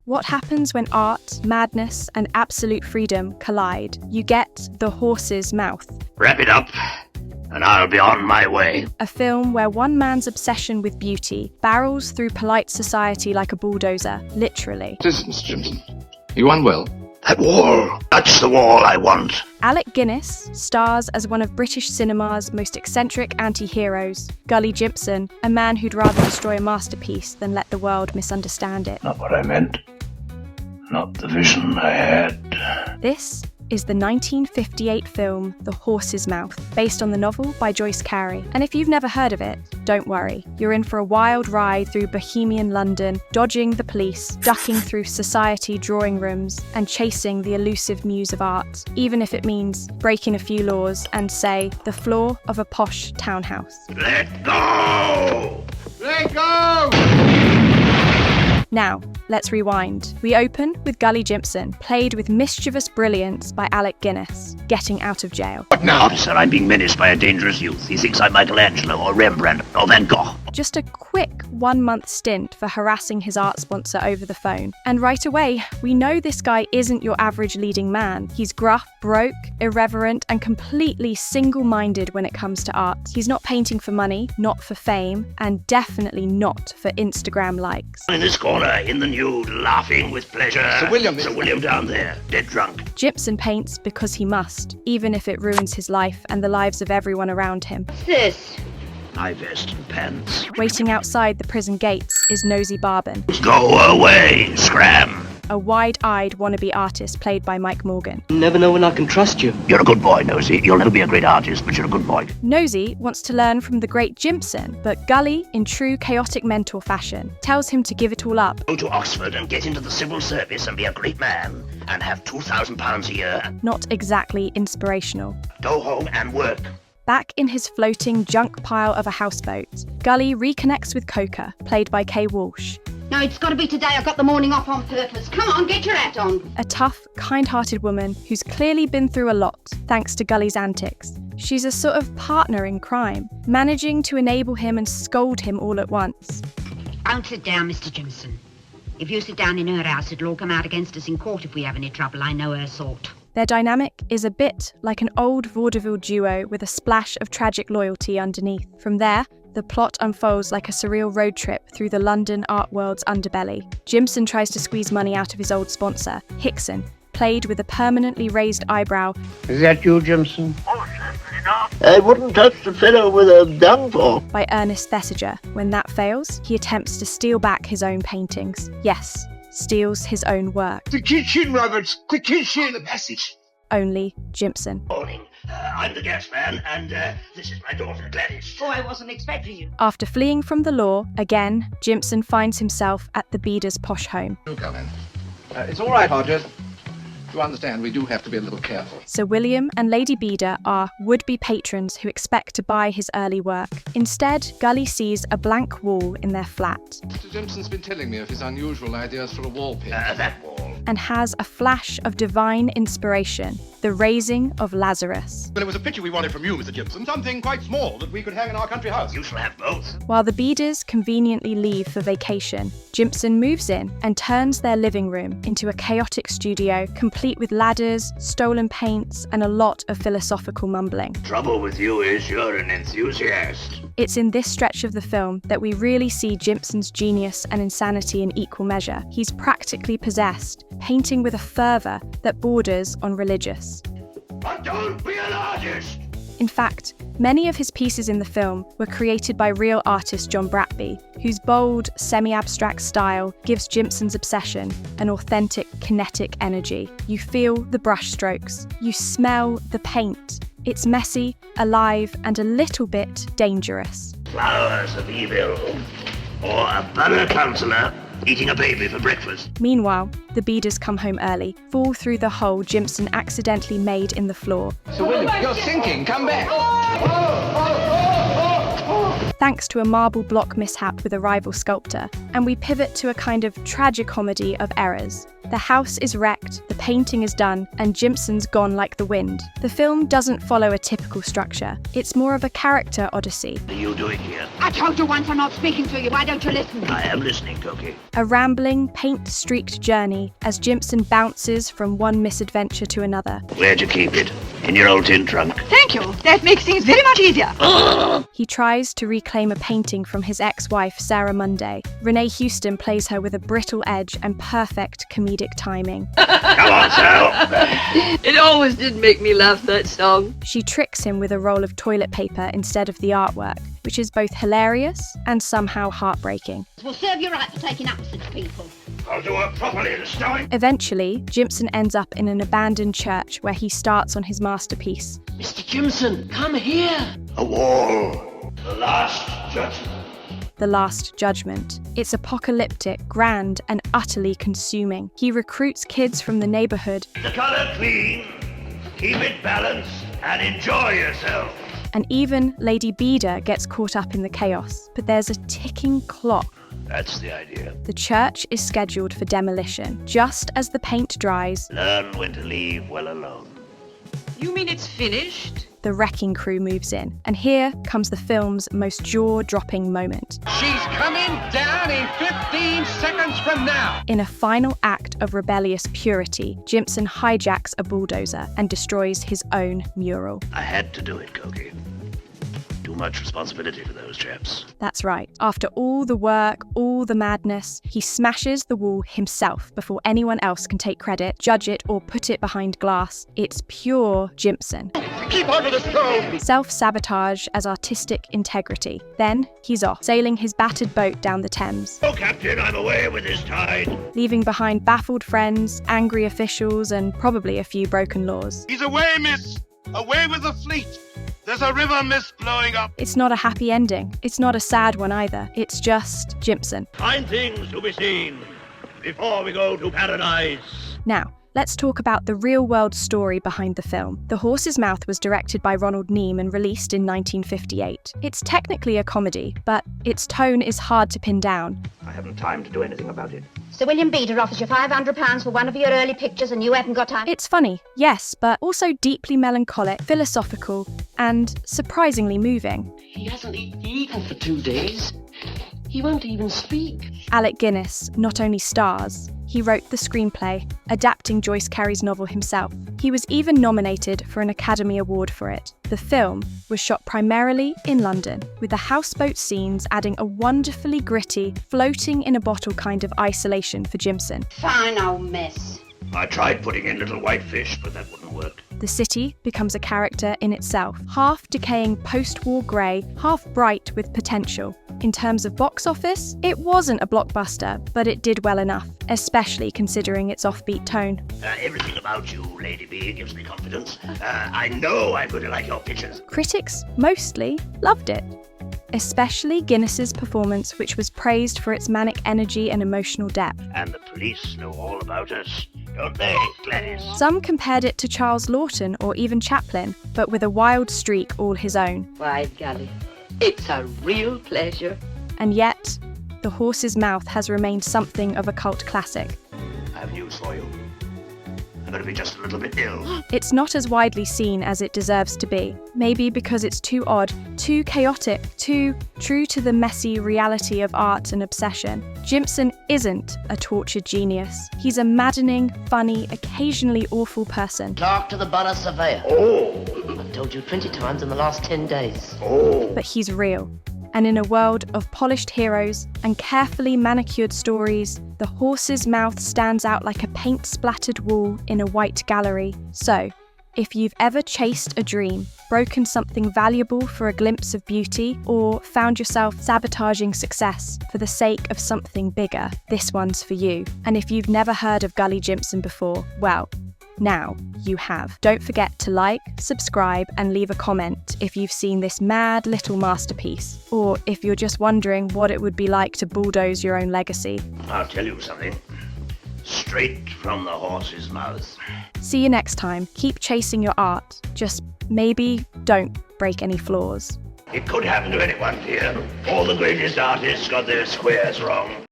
What happens when art, madness, and absolute freedom collide? You get The Horse's Mouth. Wrap it up, and I'll be on my way. A film where one man's obsession with beauty barrels through polite society like a bulldozer, literally. What is it, Mr. Jimson? You unwell? That wall, that's the wall I want. Alec Guinness stars as one of British cinema's most eccentric anti-heroes, Gulley Jimson, a man who'd rather destroy a masterpiece than let the world misunderstand it. Not what I meant. Not the vision I had. This is the 1958 film The Horse's Mouth, based on the novel by Joyce Carey. And if you've never heard of it, don't worry. You're in for a wild ride through bohemian London, dodging the police, ducking through society drawing rooms, and chasing the elusive muse of art, even if it means breaking a few laws and, say, the floor of a posh townhouse. Let go! Let go! Now, let's rewind. We open with Gulley Jimson, played with mischievous brilliance by Alec Guinness, getting out of jail. What now? Officer, I'm being menaced by a dangerous youth. He thinks I'm Michelangelo or Rembrandt or Van Gogh. Just a quick 1-month stint for harassing his art sponsor over the phone. And right away, we know this guy isn't your average leading man. He's gruff, broke, irreverent, and completely single-minded when it comes to art. He's not painting for money, not for fame, and definitely not for Instagram likes. In this corner, in the nude, laughing with pleasure. Sir William down there, dead drunk. Jimson paints because he must, even if it ruins his life and the lives of everyone around him. What's this? My vest and pants. Waiting outside the prison gates is Nosy Barbin, Go away, scram. a wide-eyed wannabe artist played by Mike Morgan. Never know when I can trust you. You're a good boy, Nosy. You'll never be a great artist, but you're a good boy. Nosy wants to learn from the great Jimson, but Gulley, in true chaotic mentor fashion, tells him to give it all up. Go to Oxford and get into the civil service and be a great man and have £2,000 a year. Not exactly inspirational. Go home and work. Back in his floating junk pile of a houseboat, Gulley reconnects with Coca, played by Kay Walsh, No, it's got to be today. I got the morning off on purpose. Come on, get your hat on. a tough, kind-hearted woman who's clearly been through a lot thanks to Gulley's antics. She's a sort of partner in crime, managing to enable him and scold him all at once. Don't sit down, Mr. Jimson. If you sit down in her house, it'll all come out against us in court if we have any trouble. I know her sort. Their dynamic is a bit like an old vaudeville duo with a splash of tragic loyalty underneath. From there, the plot unfolds like a surreal road trip through the London art world's underbelly. Jimson tries to squeeze money out of his old sponsor, Hickson, played with a permanently raised eyebrow. Is that you, Jimson? I wouldn't touch the fellow with a dung fork. By Ernest Thesiger. When that fails, he attempts to steal back his own paintings. Yes, steals his own work. The kitchen, Roberts! The kitchen! The passage! Only Jimson. Morning. I'm the gas man, and this is my daughter, Gladys. Oh, I wasn't expecting you. After fleeing from the law, again, Jimson finds himself at the Beda's posh home. Do come in. It's all right, Hodges. You understand, we do have to be a little careful. Sir William and Lady Beda are would-be patrons who expect to buy his early work. Instead, Gulley sees a blank wall in their flat Mr. Jimson's been telling me of his unusual ideas for a wall paint. That wall. and has a flash of divine inspiration, the raising of Lazarus. Well, it was a picture we wanted from you, Mr. Jimson. Something quite small that we could hang in our country house. You shall have both. While the Bedas conveniently leave for vacation, Jimson moves in and turns their living room into a chaotic studio, complete with ladders, stolen paints, and a lot of philosophical mumbling. Trouble with you is you're an enthusiast. It's in this stretch of the film that we really see Jimson's genius and insanity in equal measure. He's practically possessed, painting with a fervour that borders on religious. But don't be an artist! In fact, many of his pieces in the film were created by real artist John Bratby, whose bold, semi-abstract style gives Jimson's obsession an authentic, kinetic energy. You feel the brushstrokes, you smell the paint. It's messy, alive, and a little bit dangerous. Flowers of evil. Or a borough councillor eating a baby for breakfast. Meanwhile, the Bedas come home early, fall through the hole Jimson accidentally made in the floor. Sir William, you're sinking. Come back. Thanks to a marble block mishap with a rival sculptor, and we pivot to a kind of tragicomedy of errors. The house is wrecked, the painting is done, and Jimson's gone like the wind. The film doesn't follow a typical structure. It's more of a character odyssey. What are you doing here? I told you once I'm not speaking to you. Why don't you listen? I am listening, Cookie. A rambling, paint-streaked journey as Jimson bounces from one misadventure to another. Where'd you keep it? In your old tin trunk? Thank you. That makes things very much easier. He tries to reclaim a painting from his ex-wife, Sarah Munday. Renee Houston plays her with a brittle edge and perfect comedic timing. Come on, Sal. It always did make me laugh, that song. She tricks him with a roll of toilet paper instead of the artwork, which is both hilarious and somehow heartbreaking. We'll serve you right for taking up with such people. I'll do it properly this time. Eventually, Jimson ends up in an abandoned church where he starts on his masterpiece. Mr. Jimson, come here. A wall. The last judgment. The Last Judgment. It's apocalyptic, grand, and utterly consuming. He recruits kids from the neighborhood, The color clean. Keep it balanced and enjoy yourself. and even Lady Beda gets caught up in the chaos. But there's a ticking clock. That's the idea. The church is scheduled for demolition. Just as the paint dries, Learn when to leave well alone. You mean it's finished? the wrecking crew moves in. And here comes the film's most jaw-dropping moment. She's coming down in 15 seconds from now. In a final act of rebellious purity, Jimson hijacks a bulldozer and destroys his own mural. I had to do it, Cookie. Too much responsibility for those chaps. That's right. After all the work, all the madness, he smashes the wall himself before anyone else can take credit, judge it, or put it behind glass. It's pure Jimson. Keep onto the stove. Self-sabotage as artistic integrity. Then he's off, sailing his battered boat down the Thames, Oh, Captain, I'm away with this tide. leaving behind baffled friends, angry officials, and probably a few broken laws. He's away, miss. Away with the fleet. There's a river mist blowing up. It's not a happy ending. It's not a sad one either. It's just Jimson. Fine things to be seen before we go to paradise. Now, let's talk about the real-world story behind the film. The Horse's Mouth was directed by Ronald Neame and released in 1958. It's technically a comedy, but its tone is hard to pin down. I haven't time to do anything about it. Sir William Beda offers you £500 for one of your early pictures and you haven't got time. It's funny, yes, but also deeply melancholic, philosophical, and surprisingly moving. He hasn't eaten for 2 days. He won't even speak. Alec Guinness not only stars, he wrote the screenplay, adapting Joyce Carey's novel himself. He was even nominated for an Academy Award for it. The film was shot primarily in London, with the houseboat scenes adding a wonderfully gritty, floating in a bottle kind of isolation for Jimson. Fine old mess. I tried putting in little white fish, but that wouldn't work. The city becomes a character in itself, half decaying post-war grey, half bright with potential. In terms of box office, it wasn't a blockbuster, but it did well enough, especially considering its offbeat tone. Everything about you, Lady B, gives me confidence. I know I'm going to like your pictures. Critics mostly loved it, especially Guinness's performance, which was praised for its manic energy and emotional depth. And the police know all about us, don't they, Gladys? Some compared it to Charles Lawton or even Chaplin, but with a wild streak all his own. Why, Gulley, it's a real pleasure. And yet, The Horse's Mouth has remained something of a cult classic. I have news for you. I'm going to be just a little bit ill. It's not as widely seen as it deserves to be, maybe because it's too odd, too chaotic, too true to the messy reality of art and obsession. Jimson isn't a tortured genius. He's a maddening, funny, occasionally awful person. Talk to the borough surveyor. Oh, I've told you 20 times in the last 10 days. oh. But he's real. And in a world of polished heroes and carefully manicured stories, The Horse's Mouth stands out like a paint-splattered wall in a white gallery. So, if you've ever chased a dream, broken something valuable for a glimpse of beauty, or found yourself sabotaging success for the sake of something bigger, this one's for you. And if you've never heard of Gulley Jimson before, well, now you have. Don't forget to like, subscribe, and leave a comment if you've seen this mad little masterpiece, or if you're just wondering what it would be like to bulldoze your own legacy. I'll tell you something. Straight from the horse's mouth. See you next time. Keep chasing your art. Just maybe don't break any floors. It could happen to anyone, dear. All the greatest artists got their squares wrong.